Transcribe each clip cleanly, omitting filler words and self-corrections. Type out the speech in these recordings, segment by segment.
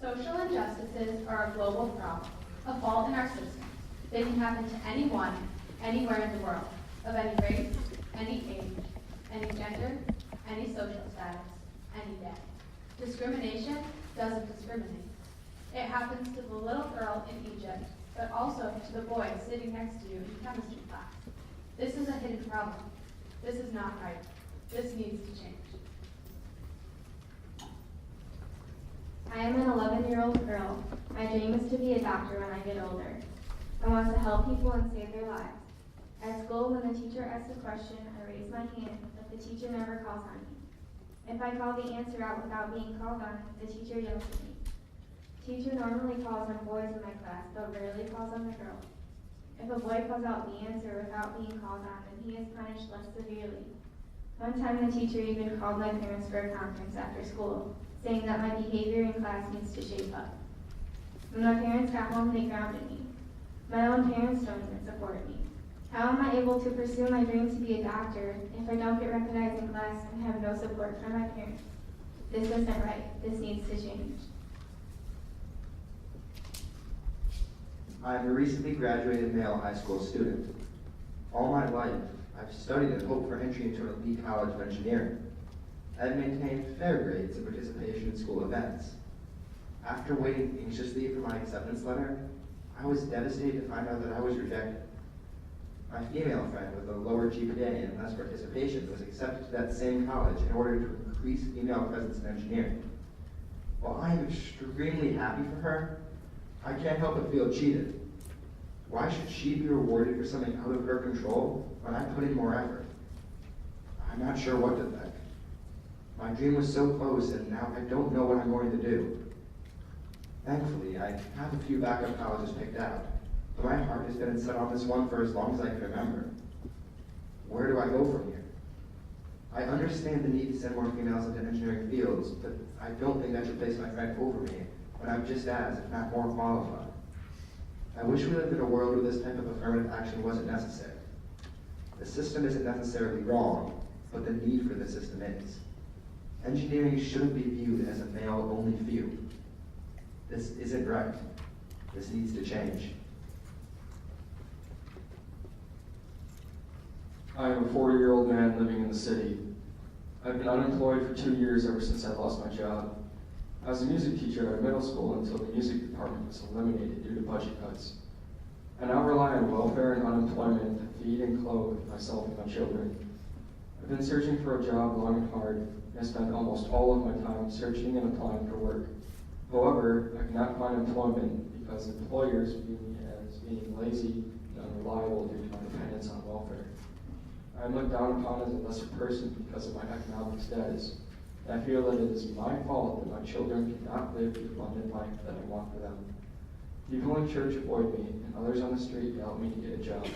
Social injustices are a global problem, a fault in our system. They can happen to anyone, anywhere in the world, of any race, any age, any gender, any social status, any day. Discrimination doesn't discriminate. It happens to the little girl in Egypt, but also to the boy sitting next to you in chemistry class. This is a hidden problem. This is not right. This needs to change. I am an 11-year-old girl. My dream is to be a doctor when I get older. I want to help people and save their lives. At school, when the teacher asks a question, I raise my hand, but the teacher never calls on me. If I call the answer out without being called on, the teacher yells at me. Teacher normally calls on boys in my class, but rarely calls on the girls. If a boy calls out the answer without being called on, then he is punished less severely. One time the teacher even called my parents for a conference after school, saying that my behavior in class needs to shape up. When my parents got home, they grounded me. My own parents don't even support me. How am I able to pursue my dream to be a doctor if I don't get recognized in class and have no support from my parents? This isn't right. This needs to change. I am a recently graduated male high school student. All my life, I've studied and hoped for entry into an elite college of engineering. I have maintained fair grades and participation in school events. After waiting anxiously for my acceptance letter, I was devastated to find out that I was rejected. My female friend with a lower GPA and less participation was accepted to that same college in order to increase female presence in engineering. While I am extremely happy for her, I can't help but feel cheated. Why should she be rewarded for something out of her control when I put in more effort? I'm not sure what to think. My dream was so close, and now I don't know what I'm going to do. Thankfully, I have a few backup colleges picked out, but my heart has been set on this one for as long as I can remember. Where do I go from here? I understand the need to send more females into engineering fields, but I don't think I should place my friend over me when I'm just as, if not more qualified. I wish we lived in a world where this type of affirmative action wasn't necessary. The system isn't necessarily wrong, but the need for the system is. Engineering shouldn't be viewed as a male-only field. This isn't right. This needs to change. I am a 40-year-old man living in the city. I've been unemployed for 2 years ever since I lost my job. I was a music teacher at middle school until the music department was eliminated due to budget cuts. I now rely on welfare and unemployment to feed and clothe myself and my children. I've been searching for a job long and hard, and I spent almost all of my time searching and applying for work. However, I cannot find employment because employers view me as being lazy and unreliable due to my dependence on welfare. I am looked down upon as a lesser person because of my economic status. I feel that it is my fault that my children cannot live the abundant life that I want for them. People in church avoid me, and others on the street help me to get a job.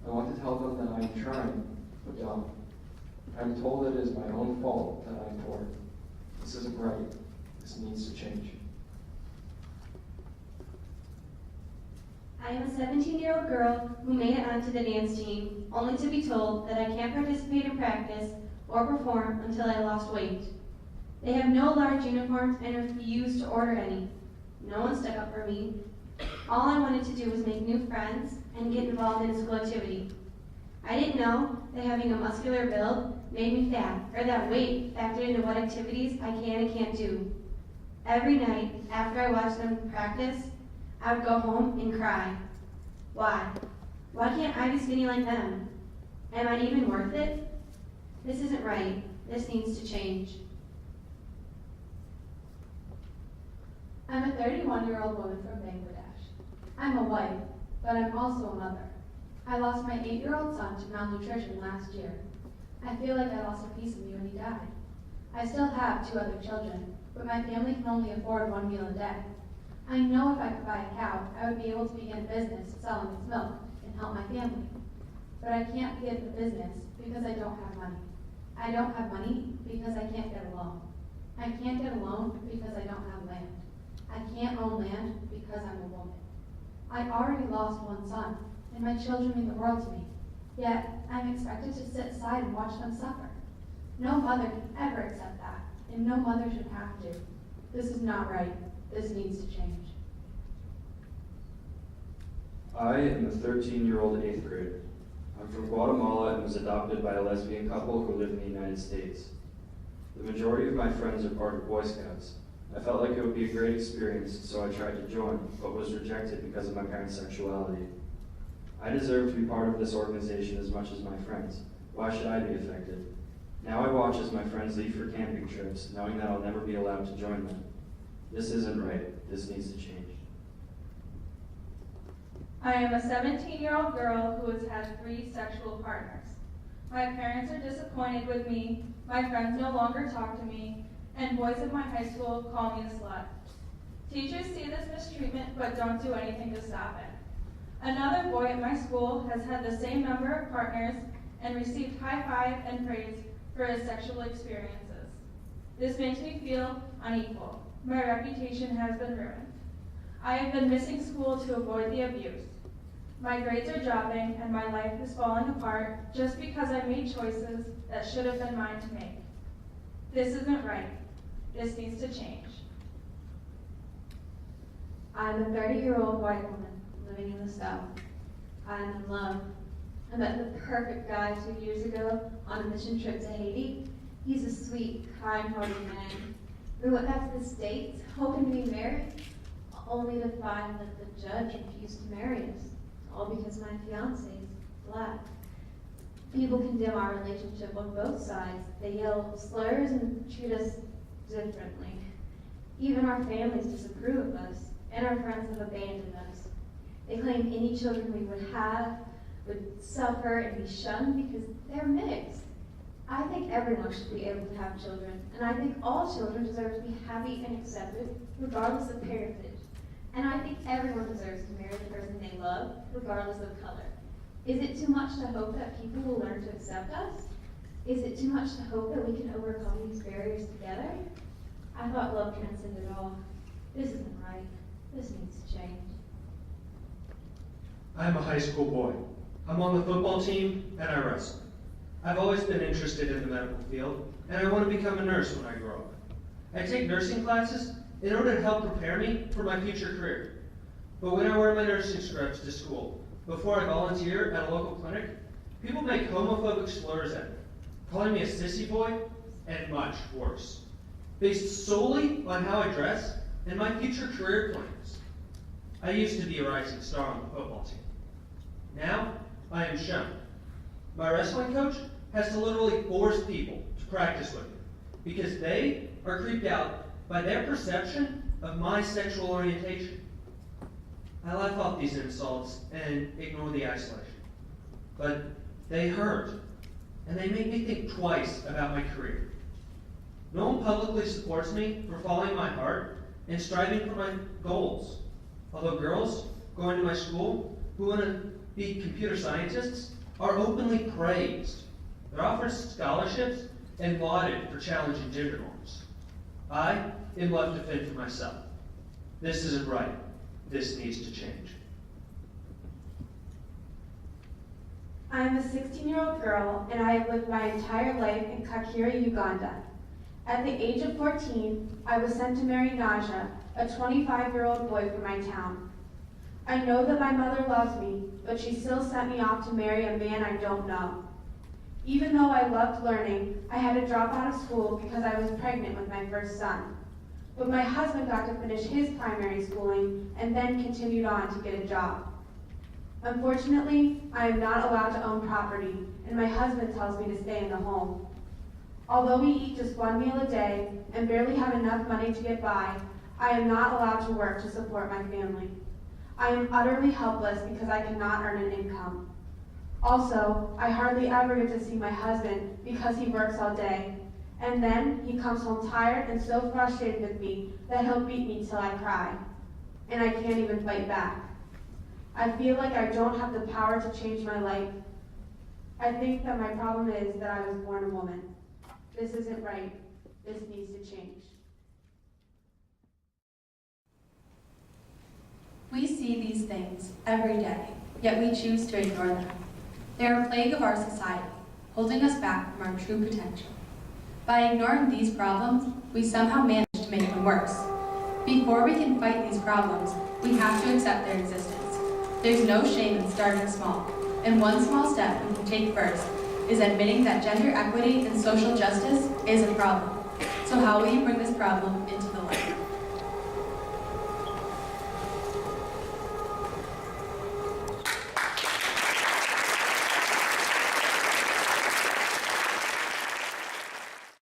I want to tell them that I am trying, but dumb. I am told it is my own fault that I am poor. This isn't right. This needs to change. I am a 17-year-old girl who made it onto the dance team, only to be told that I can't participate in practice or perform until I lost weight. They have no large uniforms and refuse to order any. No one stuck up for me. All I wanted to do was make new friends and get involved in a school activity. I didn't know that having a muscular build made me fat, or that weight factored into what activities I can and can't do. Every night, after I watched them practice, I would go home and cry. Why? Why can't I be skinny like them? Am I even worth it? This isn't right. This needs to change. I'm a 31-year-old woman from Bangladesh. I'm a wife, but I'm also a mother. I lost my 8-year-old son to malnutrition last year. I feel like I lost a piece of me when he died. I still have 2 other children, but my family can only afford 1 meal a day. I know if I could buy a cow, I would be able to begin a business selling its milk and help my family. But I can't begin the business because I don't have money. I don't have money because I can't get a loan. I can't get a loan because I don't have land. I can't own land because I'm a woman. I already lost 1 son, and my children mean the world to me. Yet, I'm expected to sit aside and watch them suffer. No mother can ever accept that, and no mother should have to. This is not right. This needs to change. I am a 13-year-old 8th grader. I'm from Guatemala and was adopted by a lesbian couple who live in the United States. The majority of my friends are part of Boy Scouts. I felt like it would be a great experience, so I tried to join, but was rejected because of my parents' sexuality. I deserve to be part of this organization as much as my friends. Why should I be affected? Now I watch as my friends leave for camping trips, knowing that I'll never be allowed to join them. This isn't right. This needs to change. I am a 17-year-old girl who has had 3 sexual partners. My parents are disappointed with me, my friends no longer talk to me, and boys at my high school call me a slut. Teachers see this mistreatment but don't do anything to stop it. Another boy at my school has had the same number of partners and received high five and praise for his sexual experiences. This makes me feel unequal. My reputation has been ruined. I have been missing school to avoid the abuse. My grades are dropping and my life is falling apart just because I made choices that should have been mine to make. This isn't right. This needs to change. I'm a 30-year-old white woman living in the South. I'm in love. I met the perfect guy 2 years ago on a mission trip to Haiti. He's a sweet, kind-hearted man. We went back to the States, hoping to be married, only to find that the judge refused to marry us, all because my fiance is black. People condemn our relationship on both sides. They yell slurs and treat us differently. Even our families disapprove of us, and our friends have abandoned us. They claim any children we would have would suffer and be shunned because they're mixed. I think everyone should be able to have children, and I think all children deserve to be happy and accepted, regardless of parentage. And I think everyone deserves to marry the person they love, regardless of color. Is it too much to hope that people will learn to accept us? Is it too much to hope that we can overcome these barriers together? I thought love transcended all. This isn't right. This needs to change. I'm a high school boy. I'm on the football team and I wrestle. I've always been interested in the medical field, and I want to become a nurse when I grow up. I take nursing classes in order to help prepare me for my future career. But when I wear my nursing scrubs to school, before I volunteer at a local clinic, people make homophobic slurs at me, calling me a sissy boy, and much worse, based solely on how I dress and my future career plans. I used to be a rising star on the football team. Now, I am shunned. My wrestling coach has to literally force people to practice with me because they are creeped out by their perception of my sexual orientation. I laugh off these insults and ignore the isolation, but they hurt, and they make me think twice about my career. No one publicly supports me for following my heart and striving for my goals. Although girls going to my school who want to be computer scientists are openly praised. They're offered scholarships and lauded for challenging gender norms. I am left to fend for myself. This isn't right. This needs to change. I am a 16-year-old girl, and I have lived my entire life in Kakira, Uganda. At the age of 14, I was sent to marry Naja, a 25-year-old boy from my town. I know that my mother loves me, but she still sent me off to marry a man I don't know. Even though I loved learning, I had to drop out of school because I was pregnant with my first son. But my husband got to finish his primary schooling and then continued on to get a job. Unfortunately, I am not allowed to own property, and my husband tells me to stay in the home. Although we eat just one meal a day and barely have enough money to get by, I am not allowed to work to support my family. I am utterly helpless because I cannot earn an income. Also, I hardly ever get to see my husband because he works all day. And then he comes home tired and so frustrated with me that he'll beat me till I cry. And I can't even fight back. I feel like I don't have the power to change my life. I think that my problem is that I was born a woman. This isn't right. This needs to change. We see these things every day, yet we choose to ignore them. They are a plague of our society, holding us back from our true potential. By ignoring these problems, we somehow manage to make them worse. Before we can fight these problems, we have to accept their existence. There's no shame in starting small, and one small step we can take first is admitting that gender equity and social justice is a problem. So how will you bring this problem into